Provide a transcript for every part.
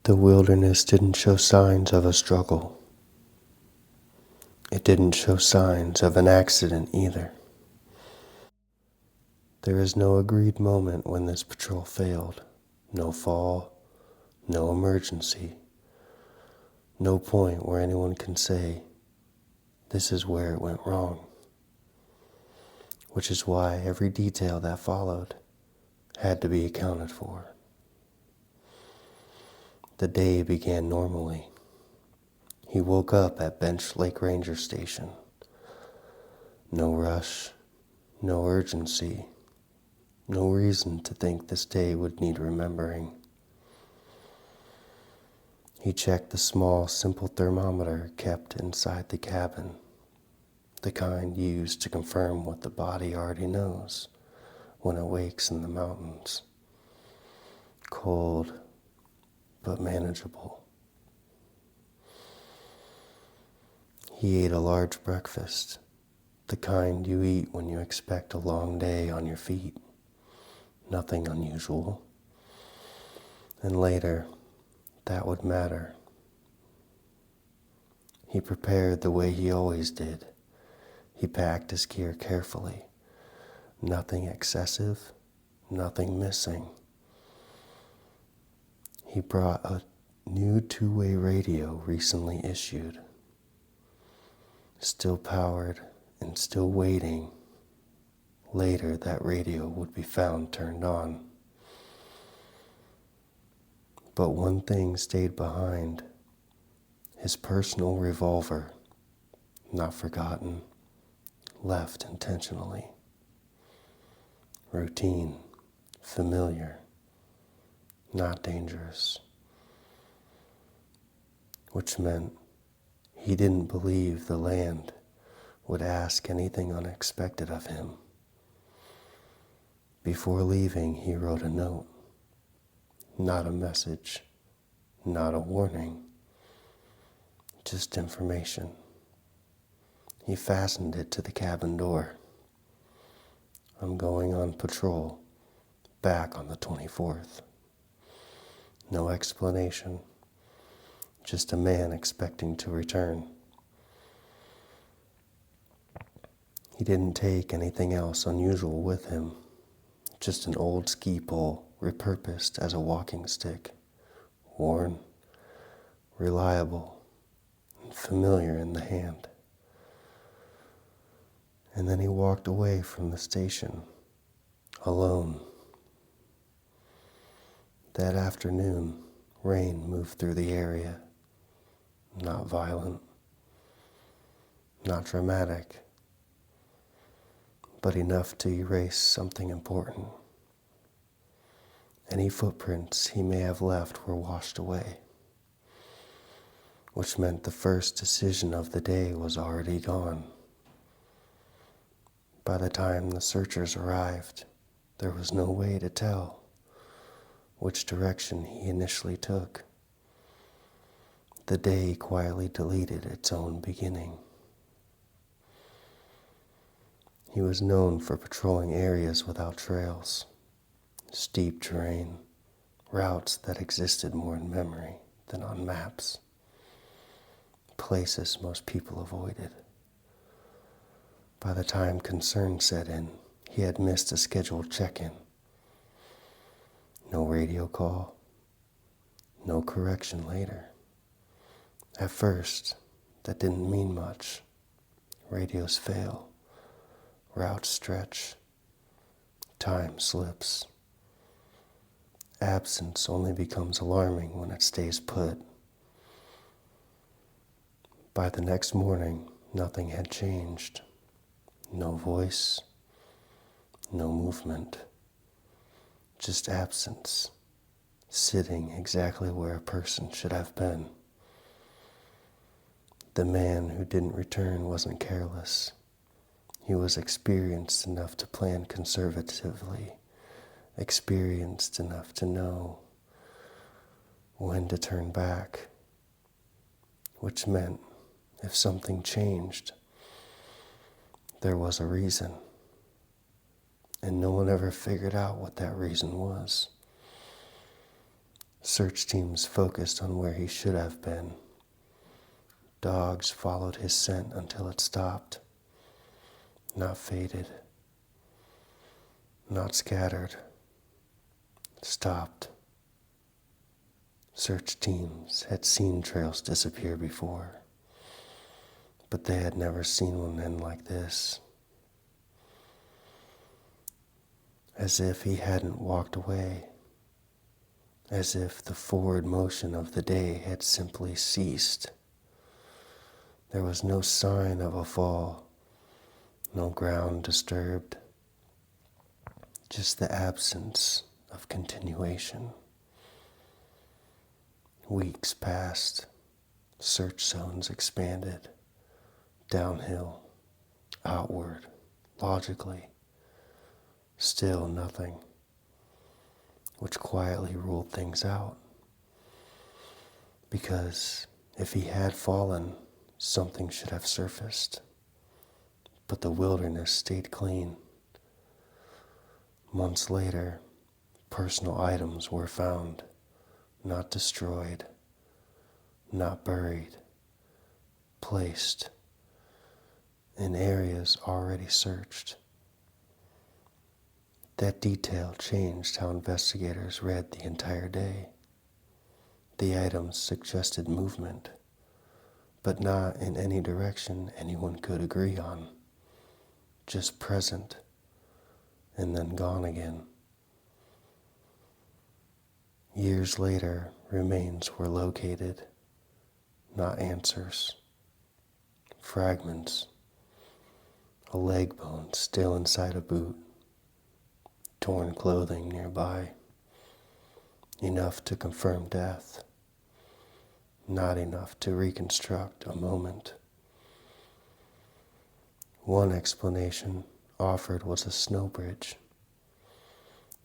The wilderness didn't show signs of a struggle. It didn't show signs of an accident either. There is no agreed moment when this patrol failed. No fall, no emergency, no point where anyone can say, this is where it went wrong. Which is why every detail that followed had to be accounted for. The day began normally. He woke up at Bench Lake Ranger Station. No rush, no urgency, no reason to think this day would need remembering. He checked the small, simple thermometer kept inside the cabin, the kind used to confirm what the body already knows when it wakes in the mountains. Cold, but manageable. He ate a large breakfast, the kind you eat when you expect a long day on your feet. Nothing unusual. And later, that would matter. He prepared the way he always did. He packed his gear carefully. Nothing excessive, nothing missing. He brought a new two-way radio recently issued. Still powered and still waiting. Later, that radio would be found turned on. But one thing stayed behind. His personal revolver, not forgotten, left intentionally. Routine, familiar, not dangerous. Which meant he didn't believe the land would ask anything unexpected of him. Before leaving, he wrote a note. Not a message, not a warning, just information. He fastened it to the cabin door. I'm going on patrol, back on the 24th. No explanation, just a man expecting to return. He didn't take anything else unusual with him, just an old ski pole repurposed as a walking stick, worn, reliable, and familiar in the hand. And then he walked away from the station, alone. That afternoon, rain moved through the area. Not violent, not dramatic, but enough to erase something important. Any footprints he may have left were washed away, which meant the first decision of the day was already gone. By the time the searchers arrived, there was no way to tell which direction he initially took. The day quietly deleted its own beginning. He was known for patrolling areas without trails, steep terrain, routes that existed more in memory than on maps, places most people avoided. By the time concern set in, he had missed a scheduled check-in. No radio call, no correction later. At first, that didn't mean much. Radios fail, routes stretch, time slips. Absence only becomes alarming when it stays put. By the next morning, nothing had changed. No voice, no movement, just absence, sitting exactly where a person should have been. The man who didn't return wasn't careless. He was experienced enough to plan conservatively, experienced enough to know when to turn back, which meant if something changed, there was a reason, and no one ever figured out what that reason was. Search teams focused on where he should have been. Dogs followed his scent until it stopped, not faded, not scattered, stopped. Search teams had seen trails disappear before, but they had never seen one end like this. As if he hadn't walked away, as if the forward motion of the day had simply ceased. There was no sign of a fall, no ground disturbed, just the absence of continuation. Weeks passed, search zones expanded, downhill, outward, logically, still nothing, which quietly ruled things out. Because if he had fallen, something should have surfaced. But the wilderness stayed clean. Months later, personal items were found, not destroyed, not buried, placed in areas already searched. That detail changed how investigators read the entire day. The items suggested movement, but not in any direction anyone could agree on. Just present, and then gone again. Years later, remains were located, not answers. Fragments, a leg bone still inside a boot, torn clothing nearby, enough to confirm death, not enough to reconstruct a moment. One explanation offered was a snow bridge,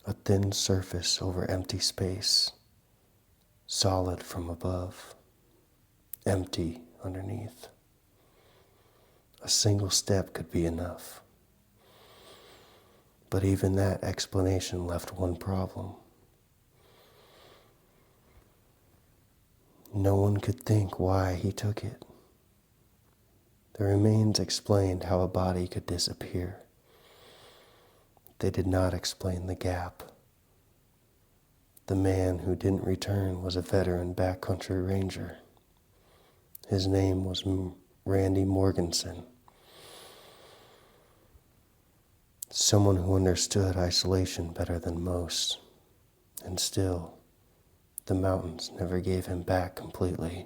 a thin surface over empty space, solid from above, empty underneath. A single step could be enough. But even that explanation left one problem. No one could think why he took it. The remains explained how a body could disappear. They did not explain the gap. The man who didn't return was a veteran backcountry ranger. His name was Randy Morganson. Someone who understood isolation better than most. And still, the mountains never gave him back completely.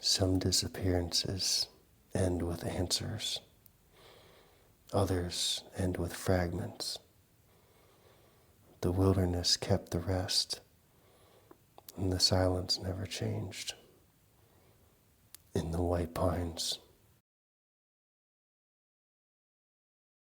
Some disappearances end with answers. Others end with fragments. The wilderness kept the rest, and the silence never changed. In the white pines.